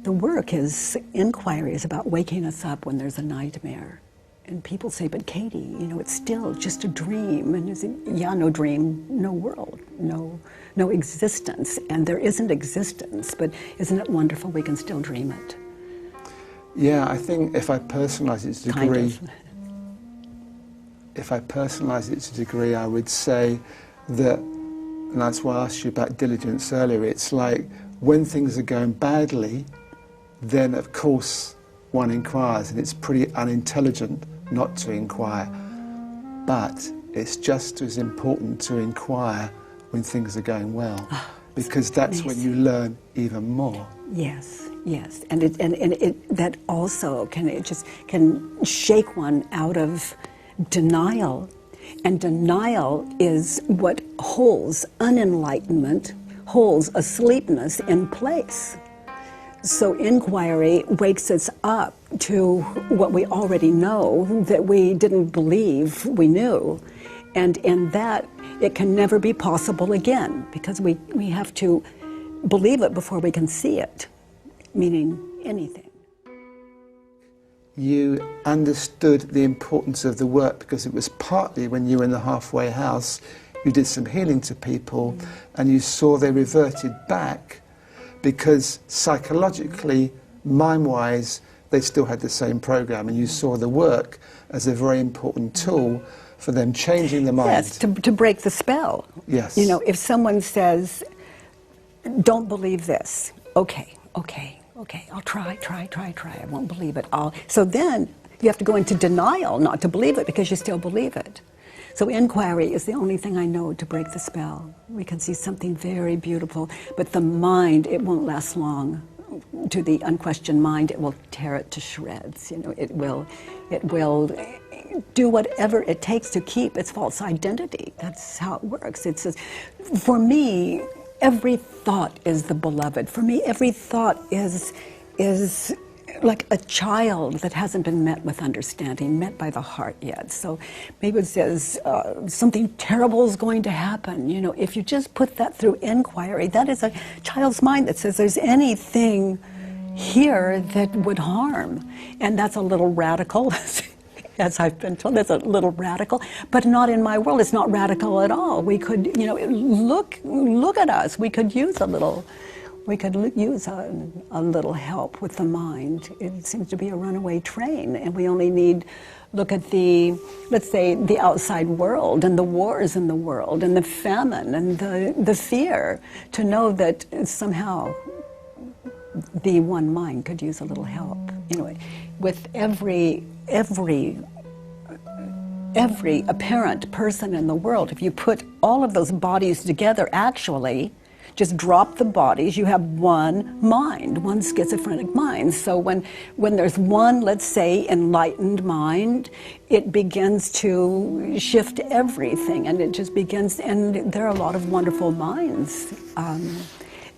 the work is, inquiry is about waking us up when there's a nightmare. And people say, but Katie, you know, it's still just a dream. And is it, yeah, no dream, no world, no existence. And there isn't existence, but isn't it wonderful we can still dream it? Yeah, I think if I personalize it to a degree, I would say that, and that's why I asked you about diligence earlier, it's like when things are going badly, then of course one inquires, and it's pretty unintelligent not to inquire. But it's just as important to inquire when things are going well, because that's when you learn even more. Yes, yes, and that also can shake one out of denial, and denial is what holds unenlightenment, holds asleepness in place. So inquiry wakes us up to what we already know that we didn't believe we knew. And in that, it can never be possible again, because we have to believe it before we can see it, meaning anything. You understood the importance of the work because it was partly when you were in the halfway house, you did some healing to people, and you saw they reverted back because psychologically, mind-wise, they still had the same program, and you saw the work as a very important tool for them changing the mind. Yes, to break the spell. Yes. You know, if someone says, don't believe this, okay, I'll try, I won't believe it. So then you have to go into denial not to believe it because you still believe it. So inquiry is the only thing I know to break the spell. We can see something very beautiful, but the mind, it won't last long. To the unquestioned mind, it will tear it to shreds. You know, it will do whatever it takes to keep its false identity. That's how it works. It's just, for me, every thought is the beloved. For me, every thought is like a child that hasn't been met with understanding, met by the heart yet. So maybe it says something terrible is going to happen. You know, if you just put that through inquiry, that is a child's mind that says there's anything here that would harm. And that's a little radical, as I've been told, that's a little radical, but not in my world. It's not radical at all. We could, you know, look at us. We could use a little help with the mind. It seems to be a runaway train, and we only need look at let's say, the outside world and the wars in the world and the famine and the fear to know that somehow the one mind could use a little help. You know, with every apparent person in the world, if you put all of those bodies together, actually, just drop the bodies, you have one mind, one schizophrenic mind. So when there's one, let's say, enlightened mind, it begins to shift everything, and it just begins, and there are a lot of wonderful minds.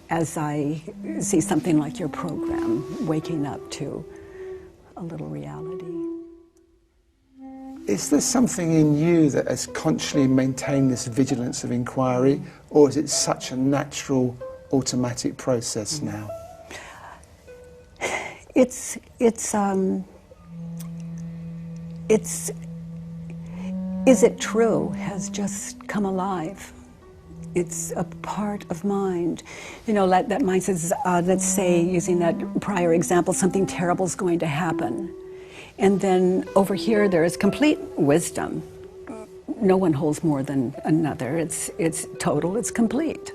As I see something like your program, waking up to a little reality. Is there something in you that has consciously maintained this vigilance of inquiry, or is it such a natural, automatic process now? It's is it true has just come alive. It's a part of mind. You know, that mind says, let's say, using that prior example, something terrible is going to happen. And then over here there is complete wisdom. No one holds more than another. It's total, it's complete.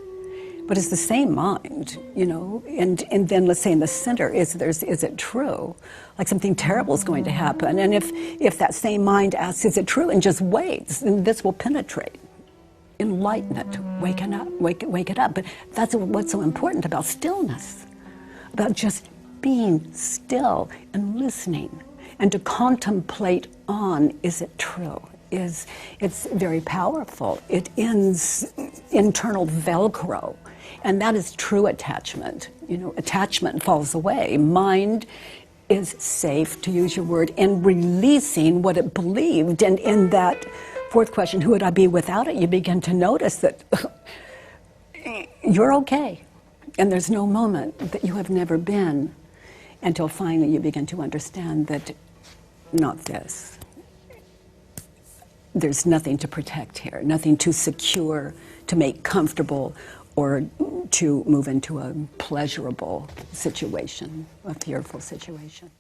But it's the same mind, you know, and then let's say in the center is it true? Like something terrible is going to happen. And if that same mind asks, is it true? And just waits, then this will penetrate. Enlighten it, wake it up. But that's what's so important about stillness, about just being still and listening, and to contemplate on, is it true? It's very powerful. It ends internal Velcro, and that is true attachment. You know, attachment falls away. Mind is safe, to use your word, in releasing what it believed, and in that fourth question, who would I be without it? You begin to notice that you're okay. And there's no moment that you have never been until finally you begin to understand that not this. There's nothing to protect here, nothing to secure, to make comfortable, or to move into a pleasurable situation, a fearful situation.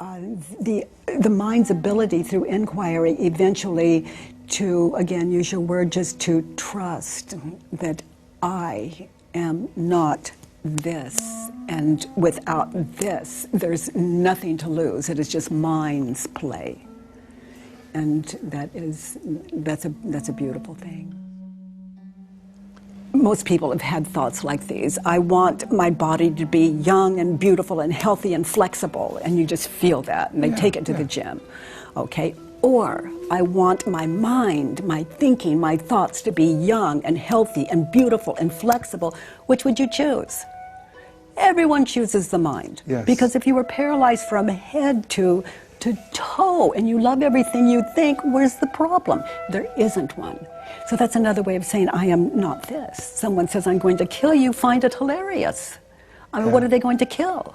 The mind's ability through inquiry eventually to, again, use your word, just to trust that I am not this, and without this, there's nothing to lose. It is just mind's play. And that's a beautiful thing. Most people have had thoughts like these. I want my body to be young and beautiful and healthy and flexible, and you just feel that, and they take it to the gym, okay? Or I want my mind, my thinking, my thoughts to be young and healthy and beautiful and flexible. Which would you choose? Everyone chooses the mind. Yes. Because if you were paralyzed from head to toe and you love everything you think, where's the problem? There isn't one. So that's another way of saying I am not this. Someone says I'm going to kill you, find it hilarious. I mean, what are they going to kill?